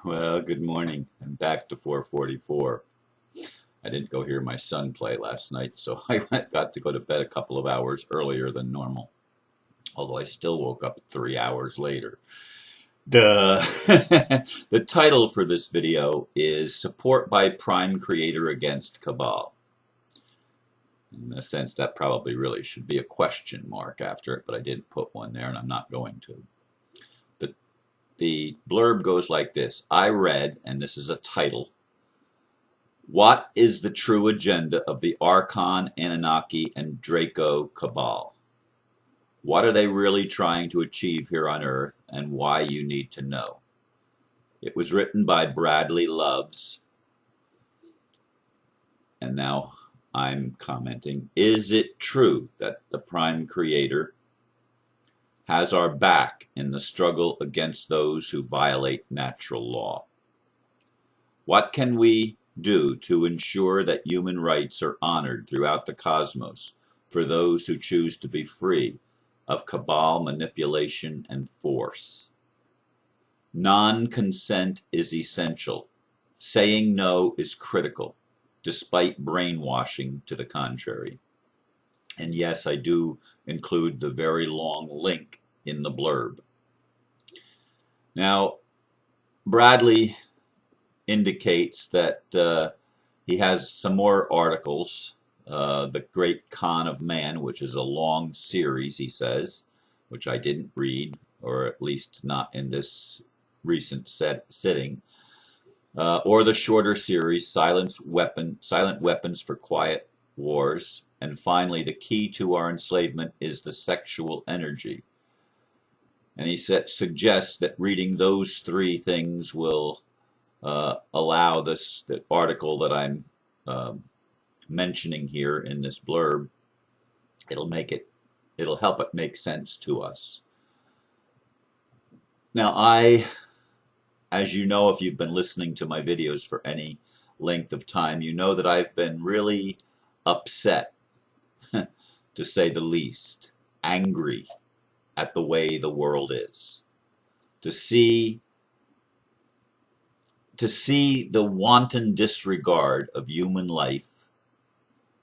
Well, good morning. I'm back to 4:44. I didn't go hear my son play last night, so got to go to bed a couple of hours earlier than normal. Although I still woke up 3 hours later. The the title for this video is Support by Prime Creator Against Cabal. In a sense, that probably really should be a question mark after it, but I didn't put one there, and I'm not going to. The blurb goes like this. I read, and this is a title, what is the true agenda of the Archon, Anunnaki, and Draco Cabal? What are they really trying to achieve here on Earth, and why you need to know? It was written by Bradley Loves, and now I'm commenting, is it true that the Prime Creator has our back in the struggle against those who violate natural law? What can we do to ensure that human rights are honored throughout the cosmos for those who choose to be free of cabal manipulation and force? Non-consent is essential. Saying no is critical, despite brainwashing to the contrary. And yes, I do include the very long link in the blurb. Now, Bradley indicates that he has some more articles, The Great Con of Man, which is a long series, he says, which I didn't read, or at least not in this recent sitting, or the shorter series, Silent Weapons for Quiet Wars, and finally, The Key to Our Enslavement is the Sexual Energy. And he suggests that reading those three things will allow the article that I'm mentioning here in this blurb, it'll help it make sense to us. Now, as you know, if you've been listening to my videos for any length of time, you know that I've been really upset, to say the least, angry at the way the world is. To see the wanton disregard of human life,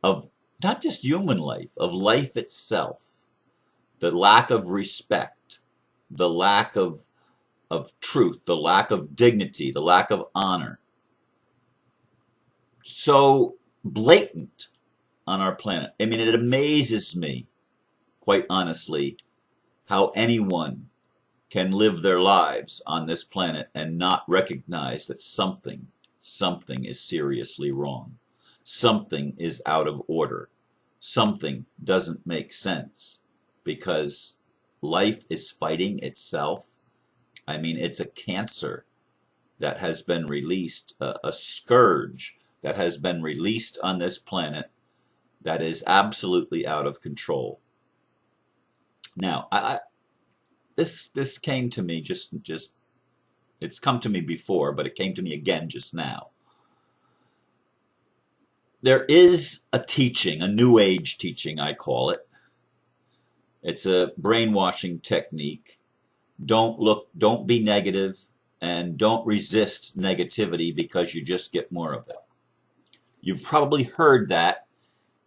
of not just human life, of life itself, the lack of respect, the lack of truth, the lack of dignity, the lack of honor, so blatant on our planet. I mean, it amazes me, quite honestly, how anyone can live their lives on this planet and not recognize that something is seriously wrong. Something is out of order. Something doesn't make sense, because life is fighting itself. I mean, it's a cancer that has been released, a scourge that has been released on this planet that is absolutely out of control. Now, this came to me just it's come to me before, but it came to me again just now. There is a teaching, a New Age teaching, I call it. It's a brainwashing technique. Don't be negative, and don't resist negativity, because you just get more of it. You've probably heard that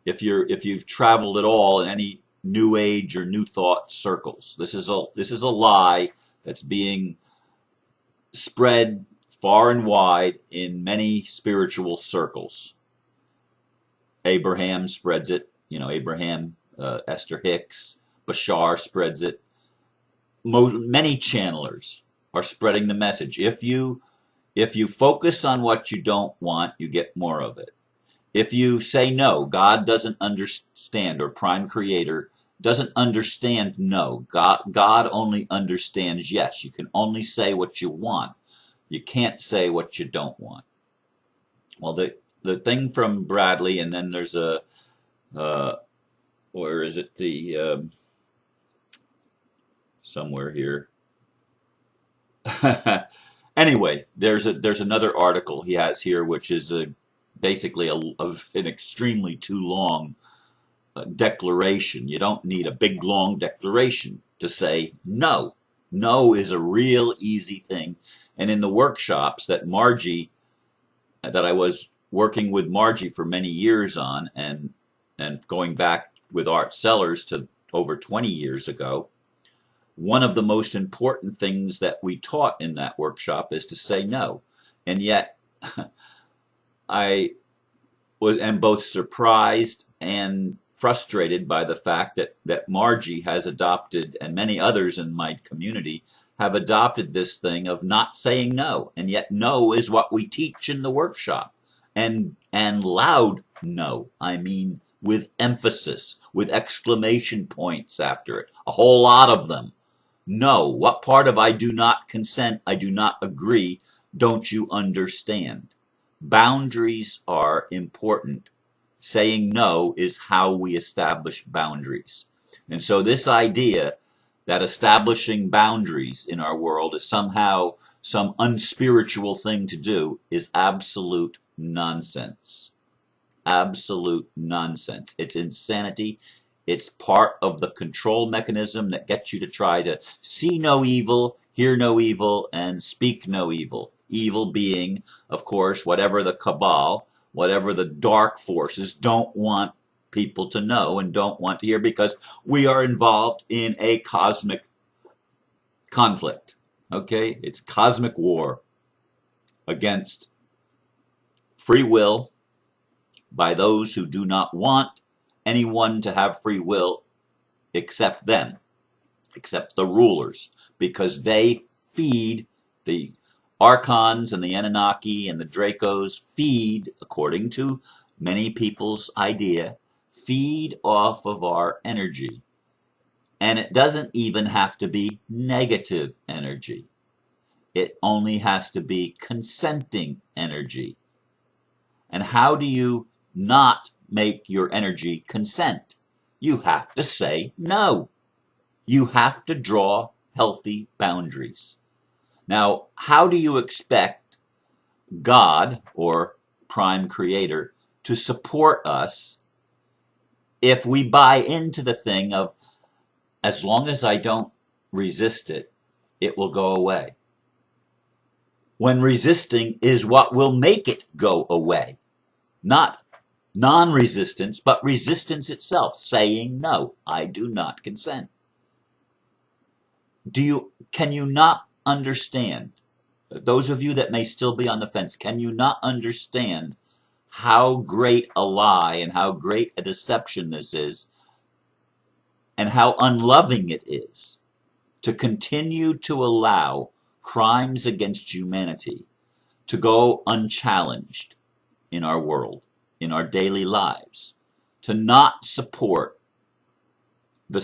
if you've traveled at all in any New Age or New Thought circles. This is a lie that's being spread far and wide in many spiritual circles. Abraham spreads it, Esther Hicks, Bashar spreads it. Many channelers are spreading the message. If you focus on what you don't want, you get more of it. If you say no, God doesn't understand, or Prime Creator doesn't understand no. God only understands yes. You can only say what you want. You can't say what you don't want. Well, the thing from Bradley, and then there's a, where is it? Somewhere here. Anyway, there's another article he has here, which is basically an extremely too long declaration. You don't need a big long declaration to say no. No is a real easy thing, And in the workshops that I was working with Margie for many years on, and going back with Art Sellers to over 20 years ago, one of the most important things that we taught in that workshop is to say no. And yet, I am both surprised and frustrated by the fact that Margie has adopted, and many others in my community have adopted, this thing of not saying no. And yet no is what we teach in the workshop. And loud no. I mean with emphasis, with exclamation points after it. A whole lot of them. No. What part of I do not consent, I do not agree, don't you understand? Boundaries are important. Saying no is how we establish boundaries. And so this idea that establishing boundaries in our world is somehow some unspiritual thing to do is absolute nonsense. Absolute nonsense. It's insanity. It's part of the control mechanism that gets you to try to see no evil, hear no evil, and speak no evil. Evil being, of course, whatever the Cabal, whatever the dark forces don't want people to know and don't want to hear, because we are involved in a cosmic conflict. Okay? It's cosmic war against free will by those who do not want anyone to have free will except them, except the rulers, because they feed the Archons and the Anunnaki and the Dracos, feed, according to many people's idea, feed off of our energy. And it doesn't even have to be negative energy. It only has to be consenting energy. And how do you not make your energy consent? You have to say no. You have to draw healthy boundaries. Now, how do you expect God, or Prime Creator, to support us if we buy into the thing of, as long as I don't resist it, it will go away? When resisting is what will make it go away. Not non-resistance, but resistance itself, saying no, I do not consent. Can you not understand, those of you that may still be on the fence, can you not understand how great a lie and how great a deception this is, and how unloving it is to continue to allow crimes against humanity to go unchallenged in our world, in our daily lives, to not support the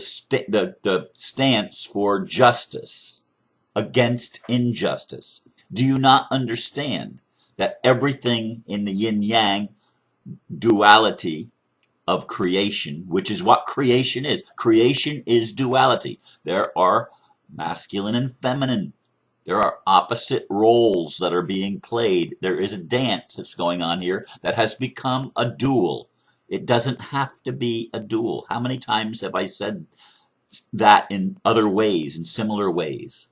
stance for justice against injustice? Do you not understand that everything in the yin-yang duality of creation, which is what creation is duality. There are masculine and feminine. There are opposite roles that are being played. There is a dance that's going on here that has become a duel. It doesn't have to be a duel. How many times have I said that in other ways, in similar ways?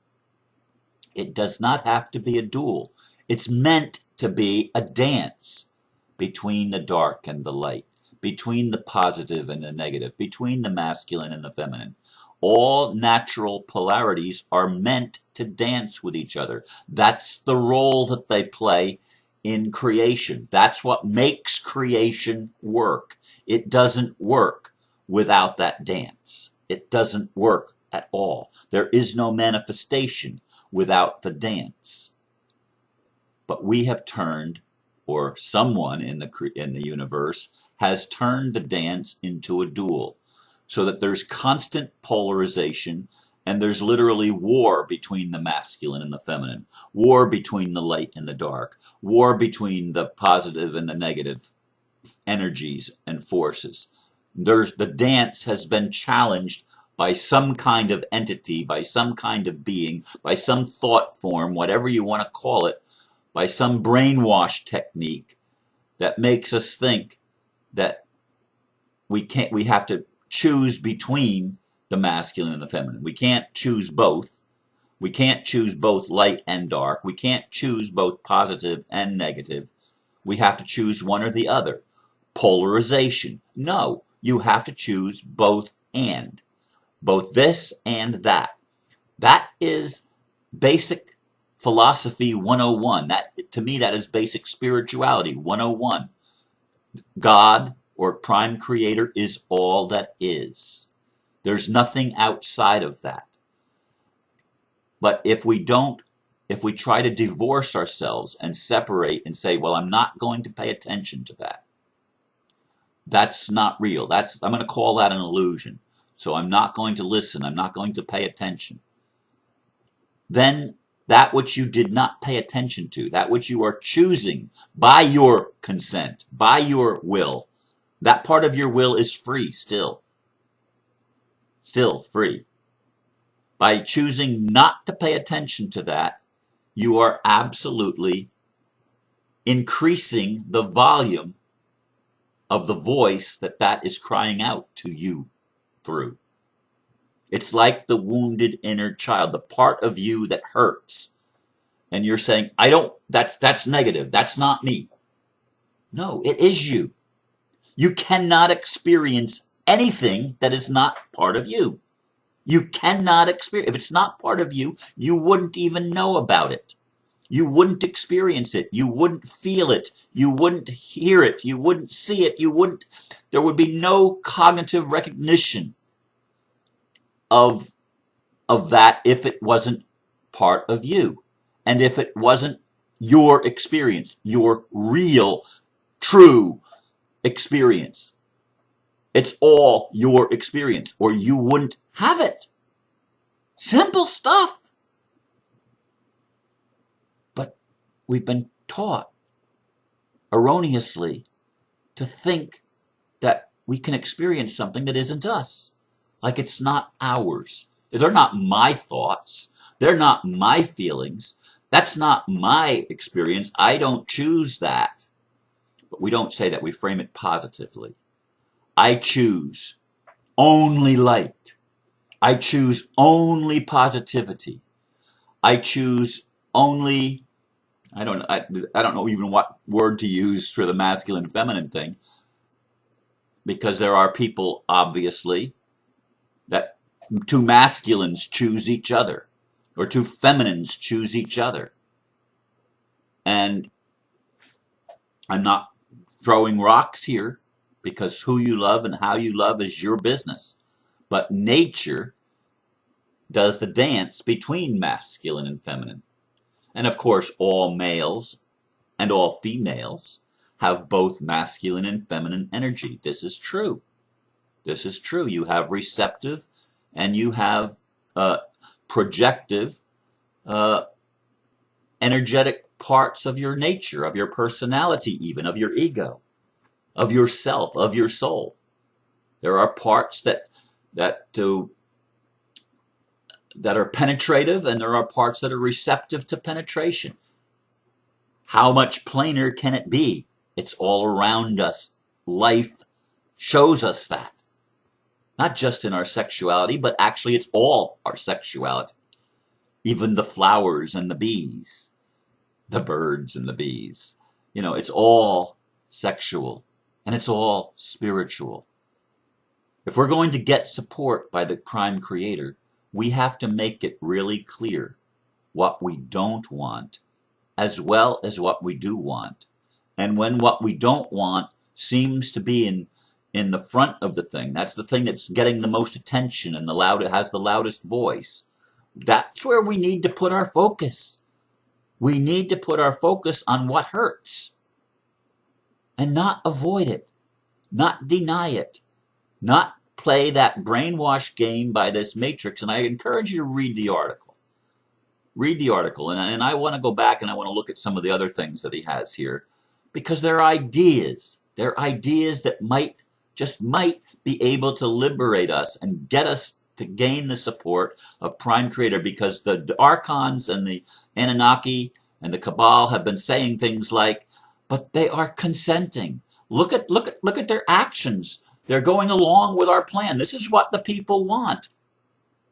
It does not have to be a duel. It's meant to be a dance between the dark and the light, between the positive and the negative, between the masculine and the feminine. All natural polarities are meant to dance with each other. That's the role that they play in creation. That's what makes creation work. It doesn't work without that dance. It doesn't work at all. There is no manifestation without the dance. But we have turned, or someone in the universe has turned the dance into a duel, so that there's constant polarization, and there's literally war between the masculine and the feminine, war between the light and the dark, war between the positive and the negative energies and forces. The dance has been challenged by some kind of entity, by some kind of being, by some thought form, whatever you want to call it, by some brainwash technique that makes us think that we have to choose between the masculine and the feminine. We can't choose both. We can't choose both light and dark. We can't choose both positive and negative. We have to choose one or the other. Polarization. No, you have to choose both and. Both this and that. That is basic philosophy 101. That, to me, that is basic spirituality 101. God, or prime creator, is all that is. There's nothing outside of that. But if we try to divorce ourselves and separate and say, well, I'm not going to pay attention to that, that's not real. I'm going to call that an illusion. So I'm not going to listen. I'm not going to pay attention. Then that which you did not pay attention to, that which you are choosing by your consent, by your will, that part of your will is free still. Still free. By choosing not to pay attention to that, you are absolutely increasing the volume of the voice that is crying out to you through. It's like the wounded inner child, the part of you that hurts. And you're saying, that's negative. That's not me. No, it is you. You cannot experience anything that is not part of you. You cannot experience. If it's not part of you, you wouldn't even know about it. You wouldn't experience it. You wouldn't feel it. You wouldn't hear it. You wouldn't see it. There would be no cognitive recognition of that if it wasn't part of you. And if it wasn't your experience, your real, true experience. It's all your experience, or you wouldn't have it. Simple stuff. But we've been taught erroneously to think that we can experience something that isn't us. Like it's not ours. They're not my thoughts. They're not my feelings. That's not my experience. I don't choose that. But we don't say that. We frame it positively. I choose only light. I choose only positivity. I choose only, I don't know even what word to use for the masculine feminine thing, because there are people, obviously, that two masculines choose each other, or two feminines choose each other. And I'm not throwing rocks here, because who you love and how you love is your business. But nature does the dance between masculine and feminine. And of course, all males and all females have both masculine and feminine energy. This is true. This is true. You have receptive and you have projective, energetic parts of your nature, of your personality even, of your ego, of yourself, of your soul. There are parts that are penetrative, and there are parts that are receptive to penetration. How much plainer can it be? It's all around us. Life shows us that. Not just in our sexuality, but actually it's all our sexuality. Even the flowers and the bees, the birds and the bees. It's all sexual, and it's all spiritual. If we're going to get support by the prime creator, we have to make it really clear what we don't want, as well as what we do want. And when what we don't want seems to be in the front of the thing, that's the thing that's getting the most attention and has the loudest voice, that's where we need to put our focus. We need to put our focus on what hurts and not avoid it, not deny it, not play that brainwash game by this matrix. And I encourage you to read the article. Read the article. And I want to go back and I want to look at some of the other things that he has here, because they're ideas. They're ideas that might be able to liberate us and get us to gain the support of prime creator, because the archons and the Anunnaki and the Cabal have been saying things like, but they are consenting. Look at their actions. They're going along with our plan. This is what the people want.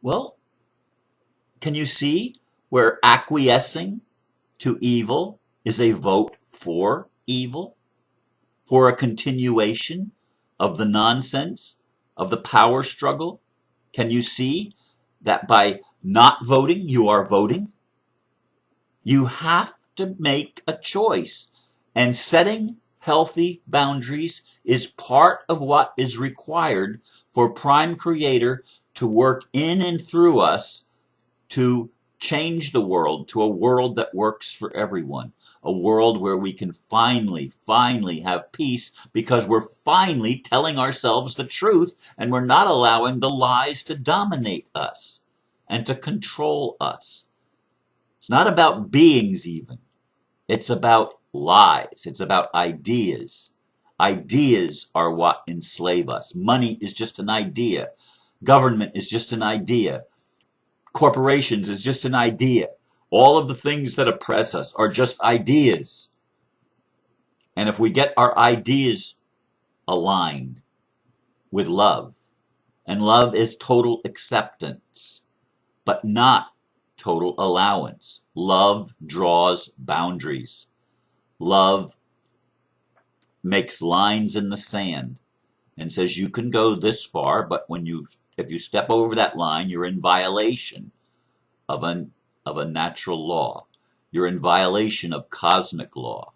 Well, can you see where acquiescing to evil is a vote for evil, for a continuation of the nonsense, of the power struggle? Can you see that by not voting, you are voting? You have to make a choice, and setting healthy boundaries is part of what is required for Prime Creator to work in and through us to change the world to a world that works for everyone. A world where we can finally have peace because we're finally telling ourselves the truth and we're not allowing the lies to dominate us and to control us. It's not about beings even. It's about lies. It's about ideas. Ideas are what enslave us. Money is just an idea. Government is just an idea. Corporations is just an idea. All of the things that oppress us are just ideas. And if we get our ideas aligned with love, and love is total acceptance, but not total allowance. Love draws boundaries. Love makes lines in the sand and says you can go this far, but if you step over that line, you're in violation of a natural law. You're in violation of cosmic law.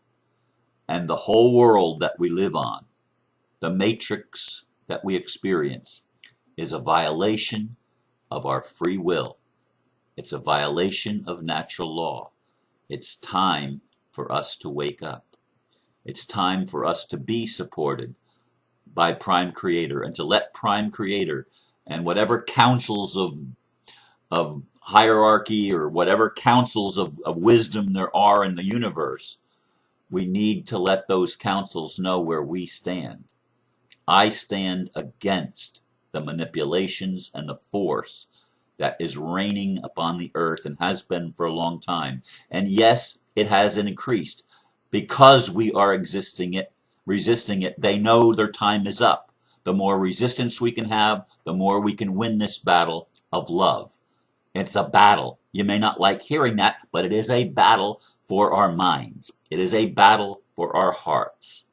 And the whole world that we live on, the matrix that we experience, is a violation of our free will. It's a violation of natural law. It's time for us to wake up. It's time for us to be supported by Prime Creator and to let Prime Creator and whatever councils of hierarchy or whatever councils of wisdom there are in the universe, we need to let those councils know where we stand. I stand against the manipulations and the force that is reigning upon the earth and has been for a long time. And yes, it has increased because we are resisting it. They know their time is up. The more resistance we can have, the more we can win this battle of love. It's a battle. You may not like hearing that, but it is a battle for our minds. It is a battle for our hearts.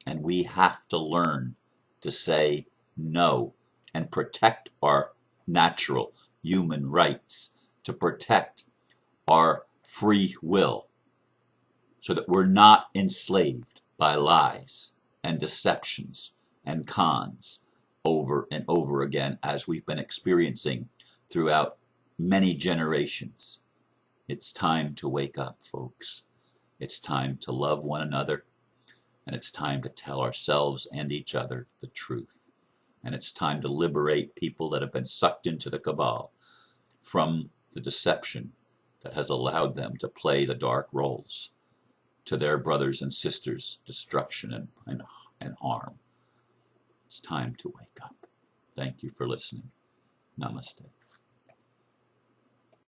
And we have to learn to say no and protect our natural human rights, to protect our free will, so that we're not enslaved by lies and deceptions and cons over and over again, as we've been experiencing throughout many generations. It's time to wake up, folks. It's time to love one another, and it's time to tell ourselves and each other the truth. And it's time to liberate people that have been sucked into the cabal from the deception that has allowed them to play the dark roles to their brothers and sisters' destruction and harm. It's time to wake up. Thank you for listening. Namaste.